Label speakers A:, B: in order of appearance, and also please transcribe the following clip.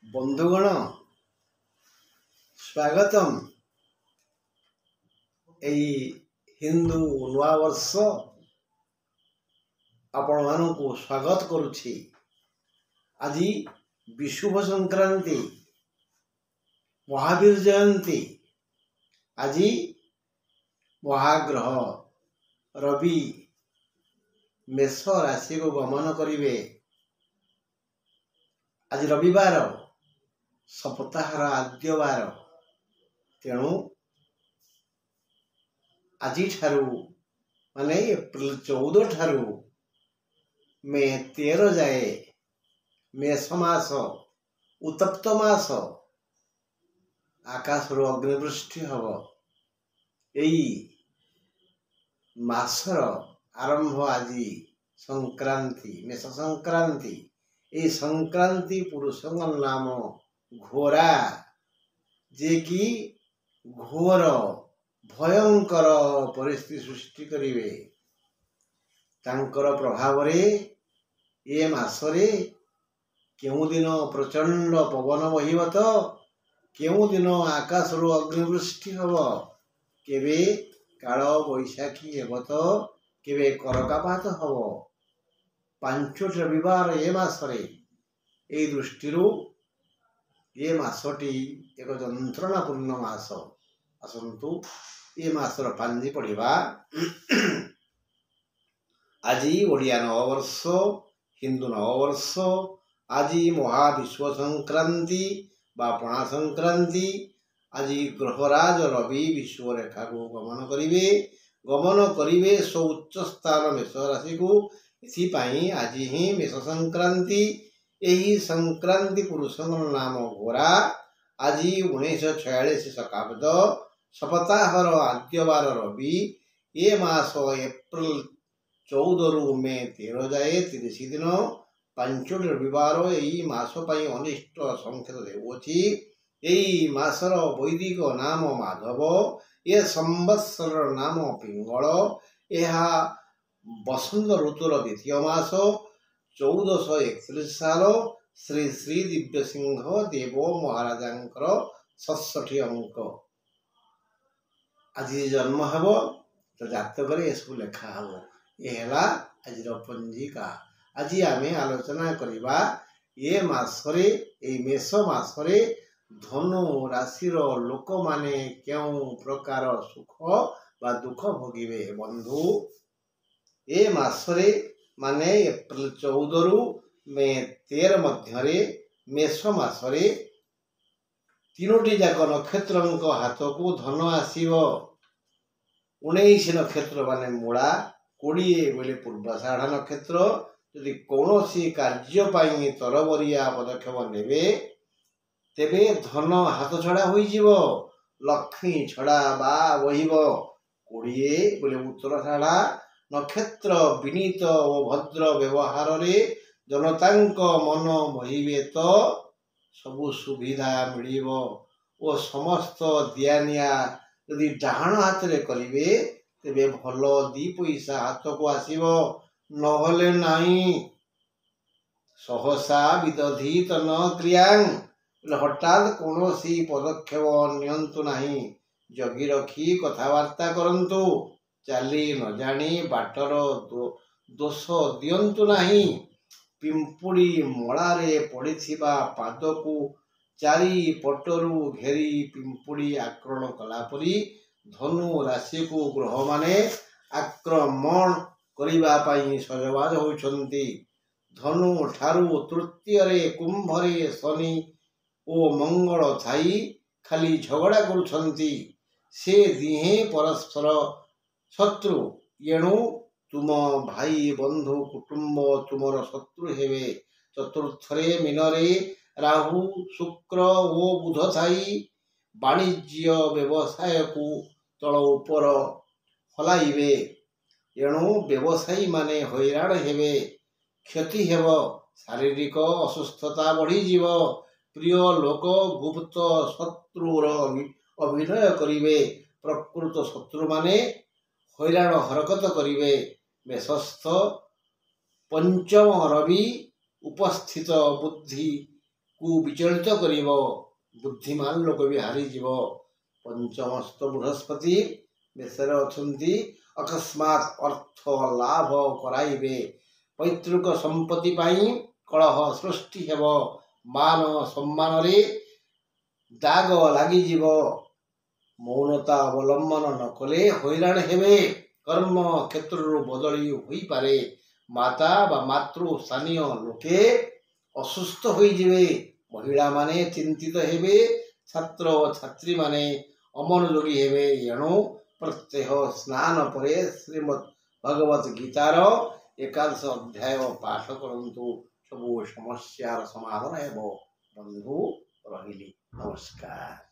A: बंधुगण स्वागतम एई हिंदू नवा वर्ष आपण मानू स्वागत करुछि। आज विशुभ संक्रांति महावीर जयंती। आज महाग्रह रवि मेष राशि को गमन करिवे। आज रविवार सप्ताहर आद्यवार तेणु आज माने एप्रिल 14 ठारू मे 13 जाए मेष मास उत्तप्त मास आकाश अग्निवृष्टि हब। यही मासर आरंभ आज संक्रांति मेष संक्रांति। ये संक्रांति पुरुष नाम घोरा जे कि घोर भयंकर परिस्थिति सृष्टि करिवे। तांकर प्रभाव रे ये मासरे केउ दिन प्रचंड पवन बहिब तो केउ दिन आकाश अग्निवृष्टि हब। केवे काल बैशाखी हेब तो केवे करकापात हब। 5 रविवार ये मासरे ए दृष्टि ये मासटी एक जंत्रणापूर्ण मास। आसतु ये मासर पांजी पढ़ा। आज ओडिया नववर्ष हिंदू नववर्ष। आज महाविश्व संक्रांति बा पणा संक्रांति। आज ग्रहराज रवि विश्व रेखा को गमन करिवे सो उच्च स्थान मेष राशि को। इथिपाई आज ही मेष संक्रांति। यही संक्रांति पुरुष नाम घोरा। आज 1946 शकाब्द सप्ताहर आद्यवार रवि। ये मास एप्रिल 14 रु मे 13 जाए 30 दिन 5 रविवार। यही मास पाई अनिष्ट संकेत देउछि। यही मासर वैदिक नाम माधव। ये संवत्सर नाम पिंगल। यह बसंत ऋतुर द्वितीय मास 1431 साल श्री श्री दिव्य सिंह देव महाराजांकर 66 अंक। आज जन्म हेब तो जातक सब लेखा हम। ये आज पंजिका। आज आम आलोचना करवा ये मासरे मेष मासरे धनु राशिर लोक माने क्यों प्रकार सुख बा दुख भोगिबे। बंधु ये मासरे माने एप्रिल 14 रु मे 13 मध्य मेष मासरे 3टी जाक नक्षत्र हाथ को धन आसीब। 19 नक्षत्र माने मूला 20 बेले पूर्वाषाढ़ नक्षत्र। यदि कौनसी कार्य पाई तरबरिया पदक्षेप नेबे तेबे धन हाथ छड़ा होइजिव। लक्ष्मी छड़ा बा बहिब। 20 बेले उत्तराषाढ़ नक्षत्र विनीत और भद्र व्यवहार रे जनतांक मन मोहिबे तो सबु सुविधा मिलिब। और समस्त दियानिया यदि डाहाण हाथ रे करिवे तेबे भल 2 पैसा हाथ को आसीब। नहले नाही सहसा विदधित न क्रियां। हठात कौनसी पदक्षेप नियंतु नाही। जगी रखी कथबार्ता करंतु। चाली न जानी बाटर दोष दियंतु नाही। पिंपुड़ी मलारे पड़िथिबा पाद को चारि पटरु घेरी पिंपुड़ी आक्रमण कलापरी धनु राशि को ग्रह माने आक्रमण करिबा पाई सजबाज होइछन्ति। धनु ठारू तृतीय रे कुंभ रे शनि ओ मंगल थाई खाली झगड़ा करुछन्ति। से दिहे परस्पर शत्रु। एणु तुम भाई बंधु कुटुंब तुमर शत्रु हेबे। चतुर्थरे मीनरे राहु शुक्र ओ बुध थाई वाणिज्य व्यवसाय को तल ऊपर हलाइबे। एणु व्यवसायी माने हैरान हेबे। क्षति हेब। शारीरिक असुस्थता बढ़ी जीव। प्रिय लोक गुप्त शत्रुर अभिनय करिवे। प्रकृत शत्रु माने हैरान हरकत करिवे। मेषस्थ पंचम रवि उपस्थित बुद्धि को विचलित करिब बुद्धिमान लोक भी हारीजीव पंचमस्त बृहस्पति बेसर अछंती अकस्मात अर्थ लाभ कराइबे पैतृक संपत्ति पाई कलह सृष्टि हेब मान सम्मान रे दाग लागिजीव मौनता अवलंबन न कले हैरान हेबे कर्म क्षेत्र बदली होई पारे माता बा मातृ स्थानीय लोके असुस्थ होइजिवे महिला माने चिंतित हेबे छात्र और छात्री माने अमनोयोगी हेबे एणु प्रत्यह स्नान परे श्रीमद् भगवत गीतार एकादश अध्याय पाठ करंतु सबु समस्यार समाधान हेबो बंधु रहिली नमस्कार।